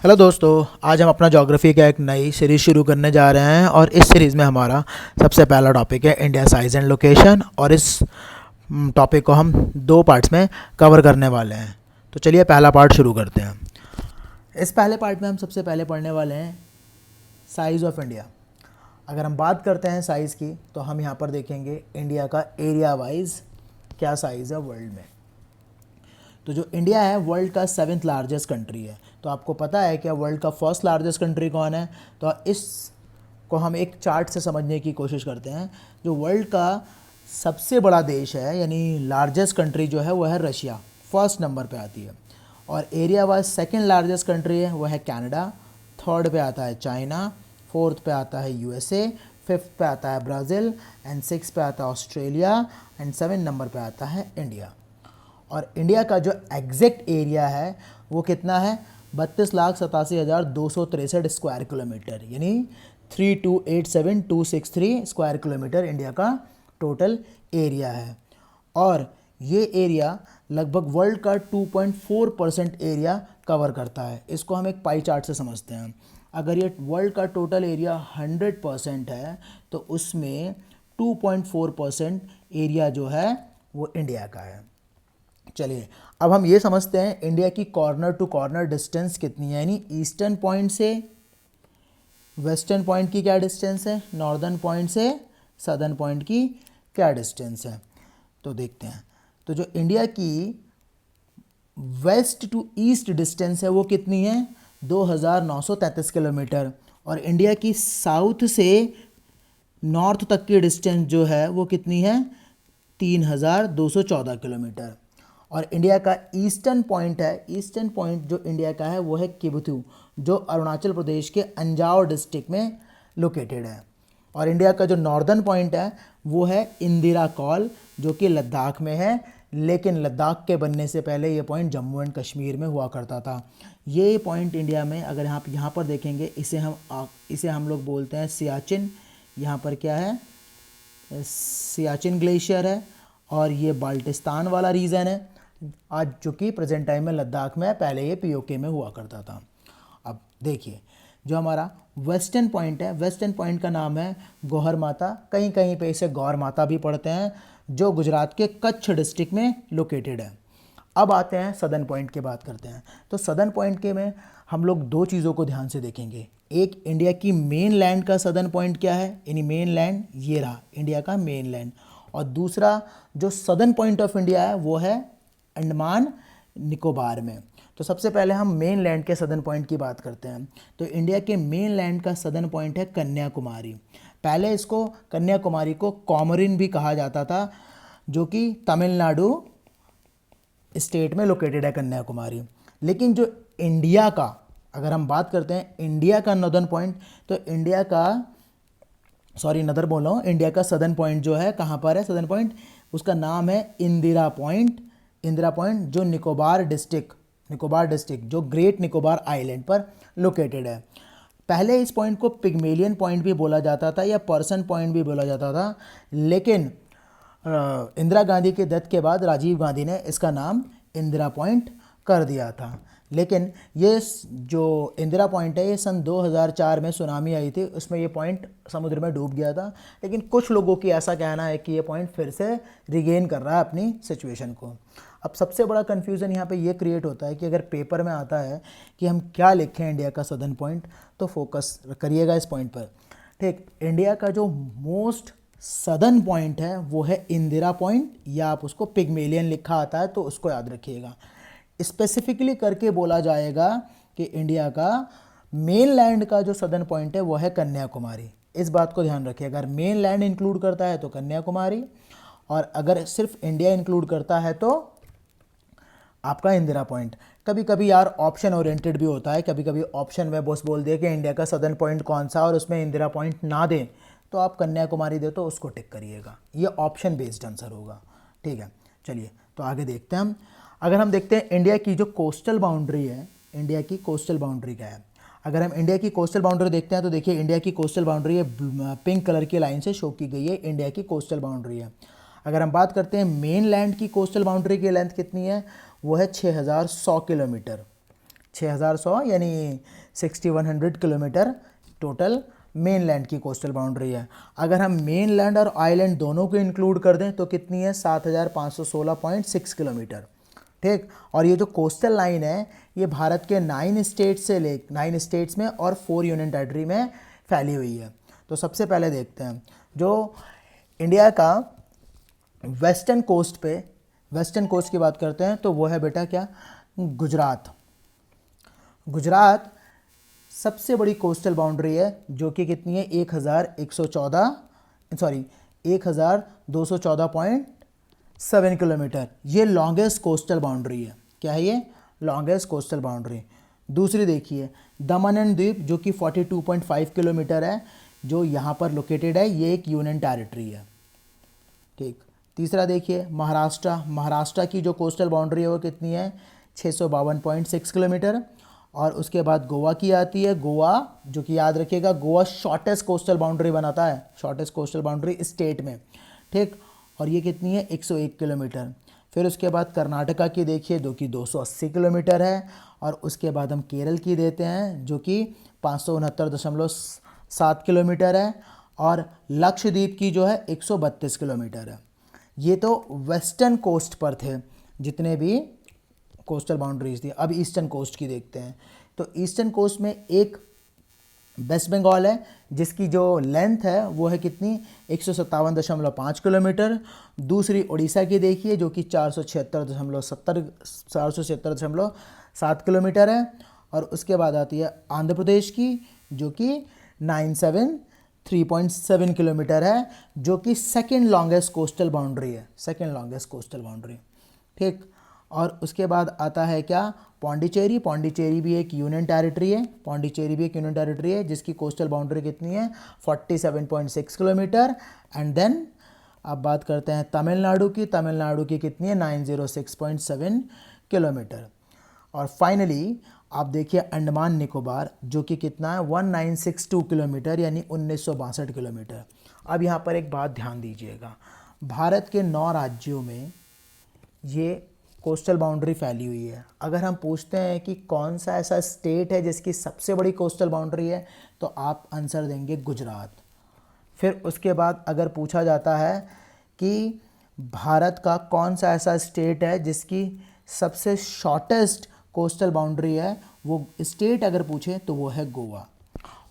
Hello दोस्तों, आज हम अपना ज्योग्राफी का एक नई सीरीज़ शुरू करने जा रहे हैं और इस सीरीज़ में हमारा सबसे पहला टॉपिक है इंडिया साइज़ एंड लोकेशन। और इस टॉपिक को हम दो पार्ट्स में कवर करने वाले हैं। तो चलिए पहला पार्ट शुरू करते हैं। इस पहले पार्ट में हम सबसे पहले पढ़ने वाले हैं साइज़ ऑफ इंडिया। अगर हम बात करते हैं साइज़ की तो हम यहाँ पर देखेंगे इंडिया का एरिया वाइज क्या साइज़ है वर्ल्ड में। तो जो इंडिया है वर्ल्ड का 7th लार्जेस्ट कंट्री है। तो आपको पता है क्या वर्ल्ड का फर्स्ट लार्जेस्ट कंट्री कौन है? तो इस को हम एक चार्ट से समझने की कोशिश करते हैं। जो वर्ल्ड का सबसे बड़ा देश है यानी लार्जेस्ट कंट्री जो है वो है रशिया, फर्स्ट नंबर पे आती है। और area wise second largest country है वो है कनाडा, थर्ड पे आता है चाइना, फोर्थ पे आता है यूएसए, फिफ्थ पे आता है ब्राज़ील एंड सिक्स पे आता है ऑस्ट्रेलिया एंड 7 नंबर पे आता है इंडिया। और इंडिया का जो एग्जैक्ट एरिया है वो कितना है? 32,87,263 स्क्वायर किलोमीटर, यानी 3287263 स्क्वायर किलोमीटर इंडिया का टोटल एरिया है। और ये एरिया लगभग वर्ल्ड का 2.4% एरिया कवर करता है। इसको हम एक पाई चार्ट से समझते हैं। अगर ये वर्ल्ड का टोटल एरिया 100% है तो उसमें 2.4% एरिया जो है वो इंडिया का है। चलिए अब हम ये समझते हैं इंडिया की कॉर्नर टू कॉर्नर डिस्टेंस कितनी है, यानी ईस्टर्न पॉइंट से वेस्टर्न पॉइंट की क्या डिस्टेंस है, नॉर्दर्न पॉइंट से सदर्न पॉइंट की क्या डिस्टेंस है। तो देखते हैं। तो जो इंडिया की वेस्ट टू ईस्ट डिस्टेंस है वो कितनी है? 2,933 किलोमीटर। और इंडिया की साउथ से नॉर्थ तक की डिस्टेंस जो है वो कितनी है? 3,214 किलोमीटर। और इंडिया का ईस्टर्न पॉइंट है, ईस्टर्न पॉइंट जो इंडिया का है वो है किबुथु, जो अरुणाचल प्रदेश के अंजाव डिस्ट्रिक्ट में लोकेटेड है। और इंडिया का जो नॉर्दर्न पॉइंट है वो है इंदिरा कॉल, जो कि लद्दाख में है। लेकिन लद्दाख के बनने से पहले ये पॉइंट जम्मू एंड कश्मीर में हुआ करता था। ये पॉइंट इंडिया में अगर यहाँ पर देखेंगे, इसे हम लोग बोलते हैं सियाचिन। यहाँ पर क्या है? सियाचिन ग्लेशियर है। और ये बाल्टिस्तान वाला रीजन है आज, जो कि प्रेजेंट टाइम में लद्दाख में है, पहले ये पीओके में हुआ करता था। अब देखिए जो हमारा वेस्टर्न पॉइंट है, वेस्टर्न पॉइंट का नाम है गौहर माता, कहीं कहीं पे इसे गौर माता भी पढ़ते हैं, जो गुजरात के कच्छ डिस्ट्रिक्ट में लोकेटेड है। अब आते हैं सदर्न पॉइंट की बात करते हैं। तो सदर्न पॉइंट के में हम लोग दो चीज़ों को ध्यान से देखेंगे। एक इंडिया की मेन लैंड का सदर्न पॉइंट क्या है, यानी मेन लैंड ये रहा इंडिया का मेन लैंड। और दूसरा जो सदर्न पॉइंट ऑफ इंडिया है वो है अंडमान निकोबार में। तो सबसे पहले हम मेन लैंड के सदर्न पॉइंट की बात करते हैं। तो इंडिया के मेन लैंड का सदर्न पॉइंट है कन्याकुमारी। पहले इसको कन्याकुमारी को कॉमरिन भी कहा जाता था, जो कि तमिलनाडु स्टेट में लोकेटेड है कन्याकुमारी। लेकिन जो इंडिया का, अगर हम बात करते हैं इंडिया का नॉर्दर्न पॉइंट, तो इंडिया का नदर बोल रहा हूँ, इंडिया का सदर्न पॉइंट जो है कहाँ पर है? सदर्न पॉइंट उसका नाम है इंदिरा पॉइंट। इंदिरा पॉइंट जो निकोबार डिस्ट्रिक्ट जो ग्रेट निकोबार आइलैंड पर लोकेटेड है। पहले इस पॉइंट को पिग्मेलियन पॉइंट भी बोला जाता था या पर्सन पॉइंट भी बोला जाता था। लेकिन इंदिरा गांधी के डेथ के बाद राजीव गांधी ने इसका नाम इंदिरा पॉइंट कर दिया था। लेकिन ये जो इंदिरा पॉइंट है ये सन 2004 में सुनामी आई थी, उसमें ये पॉइंट समुद्र में डूब गया था। लेकिन कुछ लोगों की ऐसा कहना है कि ये पॉइंट फिर से रिगेन कर रहा है अपनी सिचुएशन को। अब सबसे बड़ा कन्फ्यूज़न यहाँ पे ये क्रिएट होता है कि अगर पेपर में आता है कि हम क्या लिखें इंडिया का सदर्न पॉइंट, तो फोकस करिएगा इस पॉइंट पर। ठीक, इंडिया का जो मोस्ट सदर्न पॉइंट है वो है इंदिरा पॉइंट, या आप उसको पिग्मेलियन लिखा आता है तो उसको याद रखिएगा। स्पेसिफिकली करके बोला जाएगा कि इंडिया का मेन लैंड का जो सदर्न पॉइंट है वो है कन्याकुमारी। इस बात को ध्यान रखिए, अगर मेन लैंड इंक्लूड करता है तो कन्याकुमारी, और अगर सिर्फ इंडिया इंक्लूड करता है तो आपका इंदिरा पॉइंट। कभी कभी यार ऑप्शन ओरिएंटेड भी होता है, कभी कभी ऑप्शन में बॉस बोल दिया कि इंडिया का सदर्न पॉइंट कौन सा और उसमें इंदिरा पॉइंट ना दें तो आप कन्याकुमारी दे तो उसको टिक करिएगा। ये ऑप्शन बेस्ड आंसर होगा। ठीक है, चलिए तो आगे देखते हैं हम। अगर हम देखते हैं इंडिया की जो कोस्टल बाउंड्री है, इंडिया की कोस्टल बाउंड्री क्या है? अगर हम इंडिया की कोस्टल बाउंड्री देखते हैं तो देखिए इंडिया की कोस्टल बाउंड्री है पिंक कलर की लाइन से शो की गई है, इंडिया की कोस्टल बाउंड्री है। अगर हम बात करते हैं मेन लैंड की कोस्टल बाउंड्री की लेंथ कितनी है, वो है 6,100 किलोमीटर। 6100 यानी 6100 किलोमीटर टोटल मेनलैंड की कोस्टल बाउंड्री है। अगर हम मेनलैंड और आइलैंड दोनों को इंक्लूड कर दें तो कितनी है, 7516.6 किलोमीटर। ठीक, और ये जो कोस्टल लाइन है ये भारत के 9 स्टेट्स में और 4 यूनियन टेरिटरी में फैली हुई है। तो सबसे पहले देखते हैं जो इंडिया का वेस्टर्न कोस्ट की बात करते हैं तो वो है बेटा क्या, गुजरात। गुजरात सबसे बड़ी कोस्टल बाउंड्री है जो कि कितनी है, 1214.7 किलोमीटर। ये लॉन्गेस्ट कोस्टल बाउंड्री है। क्या है ये, लॉन्गेस्ट कोस्टल बाउंड्री। दूसरी देखिए दमन एंड दीव जो कि 42.5 किलोमीटर है, जो यहाँ पर लोकेटेड है, ये एक यूनियन टेरिटरी है। ठीक, तीसरा देखिए महाराष्ट्र की जो कोस्टल बाउंड्री है वो कितनी है, 652.6 किलोमीटर। और उसके बाद गोवा की आती है। गोवा जो कि याद रखिएगा, गोवा शॉर्टेस्ट कोस्टल बाउंड्री बनाता है, शॉर्टेस्ट कोस्टल बाउंड्री स्टेट में। ठीक, और ये कितनी है, 101 किलोमीटर। फिर उसके बाद कर्नाटका की देखिए जो कि 280 किलोमीटर है। और उसके बाद हम केरल की देते हैं जो कि 569.7 किलोमीटर है। और लक्षद्वीप की जो है 132 किलोमीटर है। ये तो वेस्टर्न कोस्ट पर थे जितने भी कोस्टल बाउंड्रीज थी। अब ईस्टर्न कोस्ट की देखते हैं। तो ईस्टर्न कोस्ट में एक वेस्ट बंगाल है जिसकी जो लेंथ है वो है कितनी, 157.5 किलोमीटर। दूसरी उड़ीसा की देखिए जो कि 476.7 किलोमीटर है। और उसके बाद आती है आंध्र प्रदेश की जो कि 973.7 किलोमीटर है, जो कि सेकेंड लॉन्गेस्ट कोस्टल बाउंड्री है, सेकेंड लॉन्गेस्ट कोस्टल बाउंड्री। ठीक, और उसके बाद आता है क्या, पौंडीचेरी भी एक यूनियन टेरिटरी है, जिसकी कोस्टल बाउंड्री कितनी है, 47.6 किलोमीटर। एंड देन अब बात करते हैं तमिलनाडु की कितनी है, 906.7 किलोमीटर। और फाइनली आप देखिए अंडमान निकोबार जो कि कितना है, 1962 किलोमीटर यानी 1962 किलोमीटर। अब यहाँ पर एक बात ध्यान दीजिएगा, भारत के 9 राज्यों में ये कोस्टल बाउंड्री फैली हुई है। अगर हम पूछते हैं कि कौन सा ऐसा स्टेट है जिसकी सबसे बड़ी कोस्टल बाउंड्री है, तो आप आंसर देंगे गुजरात। फिर उसके बाद अगर पूछा जाता है कि भारत का कौन सा ऐसा स्टेट है जिसकी सबसे शॉर्टेस्ट कोस्टल बाउंड्री है, वो स्टेट अगर पूछे तो वो है गोवा।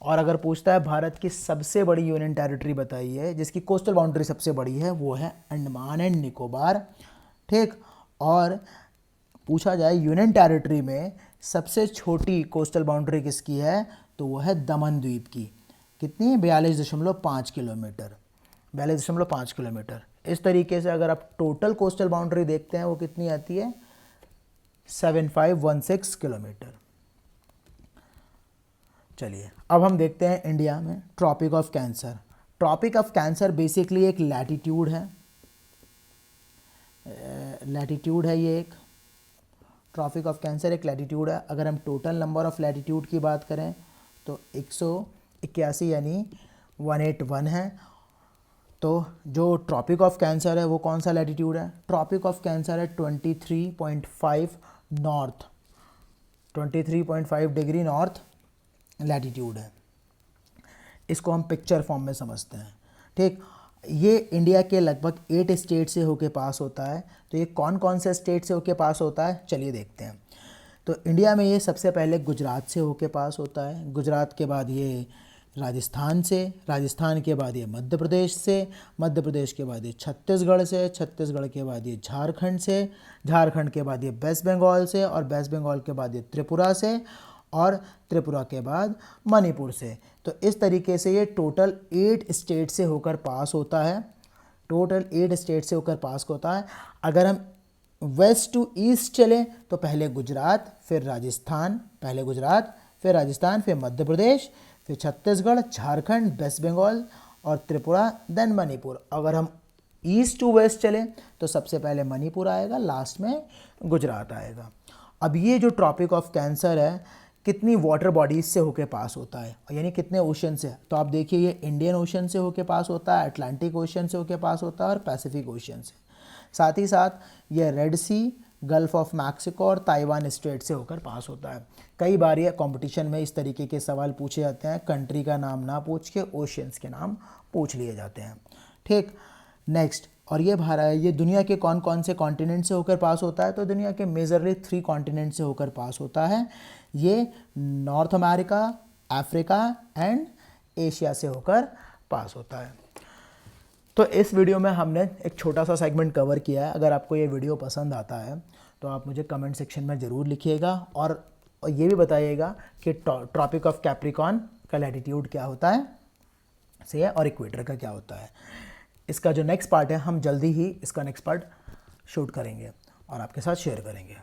और अगर पूछता है भारत की सबसे बड़ी यूनियन टेरिटरी बताइए जिसकी कोस्टल बाउंड्री सबसे बड़ी है, वो है अंडमान एंड निकोबार। ठीक, और पूछा जाए यूनियन टेरिटरी में सबसे छोटी कोस्टल बाउंड्री किसकी है, तो वो है दमन द्वीप की। कितनी, 42.5 किलोमीटर, 42.5 किलोमीटर। इस तरीके से अगर आप टोटल कोस्टल बाउंड्री देखते हैं वो कितनी आती है, 7516 किलोमीटर। चलिए अब हम देखते हैं इंडिया में Tropic of Cancer. Tropic of Cancer basically एक लैटिट्यूड है, ये एक ट्रॉपिक ऑफ कैंसर एक लैटिट्यूड है। अगर हम टोटल नंबर ऑफ लैटिट्यूड की बात करें तो 181 यानी 181 है। तो जो ट्रॉपिक ऑफ कैंसर है वो कौन सा लैटिट्यूड है, ट्रॉपिक ऑफ कैंसर है 23.5 नॉर्थ, 23.5 डिग्री नॉर्थ लैटिट्यूड है। इसको हम पिक्चर फॉर्म में समझते हैं। ठीक, ये इंडिया के लगभग 8 स्टेट से होके पास होता है। तो ये कौन कौन से स्टेट से होके पास होता है, चलिए देखते हैं। तो इंडिया में ये सबसे पहले गुजरात से होके पास होता है। गुजरात के बाद ये राजस्थान से, राजस्थान के बाद ये मध्य प्रदेश से, मध्य प्रदेश के बाद ये छत्तीसगढ़ से, छत्तीसगढ़ के बाद ये झारखंड से, झारखंड के बाद ये वेस्ट बंगाल से, और वेस्ट बंगाल के बाद ये त्रिपुरा से, और त्रिपुरा के बाद मणिपुर से। तो इस तरीके से ये टोटल 8 स्टेट से होकर पास होता है, टोटल 8 स्टेट से होकर पास होता है। अगर हम वेस्ट टू ईस्ट चलें तो पहले गुजरात, फिर राजस्थान, फिर मध्य प्रदेश, फिर छत्तीसगढ़, झारखंड, वेस्ट बंगाल और त्रिपुरा, देन मणिपुर। अगर हम ईस्ट टू वेस्ट चलें तो सबसे पहले मणिपुर आएगा, लास्ट में गुजरात आएगा। अब ये जो ट्रॉपिक ऑफ कैंसर है कितनी वाटर बॉडीज से होके पास होता है, यानी कितने ओशन से, तो आप देखिए ये इंडियन ओशन से होके पास होता है, अटलांटिक ओशन से होके पास होता है और पैसिफिक ओशन से। साथ ही साथ ये Red Sea, Gulf of Mexico और ताइवान स्ट्रेट से होकर पास होता है। कई बार ये कंपटीशन में इस तरीके के सवाल पूछे जाते हैं, कंट्री का नाम ना पूछ के ओशियंस के नाम पूछ लिए जाते हैं। ठीक, नेक्स्ट, और ये दुनिया के कौन कौन से कॉन्टिनेंट से होकर पास होता है? तो दुनिया के मेजरली 3 कॉन्टिनेंट से होकर पास होता है। ये north America, Africa and Asia से होकर पास होता है। तो इस वीडियो में हमने एक छोटा सा सेगमेंट कवर किया है। अगर आपको ये वीडियो पसंद आता है तो आप मुझे कमेंट सेक्शन में ज़रूर लिखिएगा और ये भी बताइएगा कि ट्रॉपिक ऑफ कैप्रिकॉर्न का लैटिट्यूड क्या होता है से और इक्वेटर का क्या होता है। इसका जो नेक्स्ट पार्ट है, हम जल्दी ही इसका नेक्स्ट पार्ट शूट करेंगे और आपके साथ शेयर करेंगे।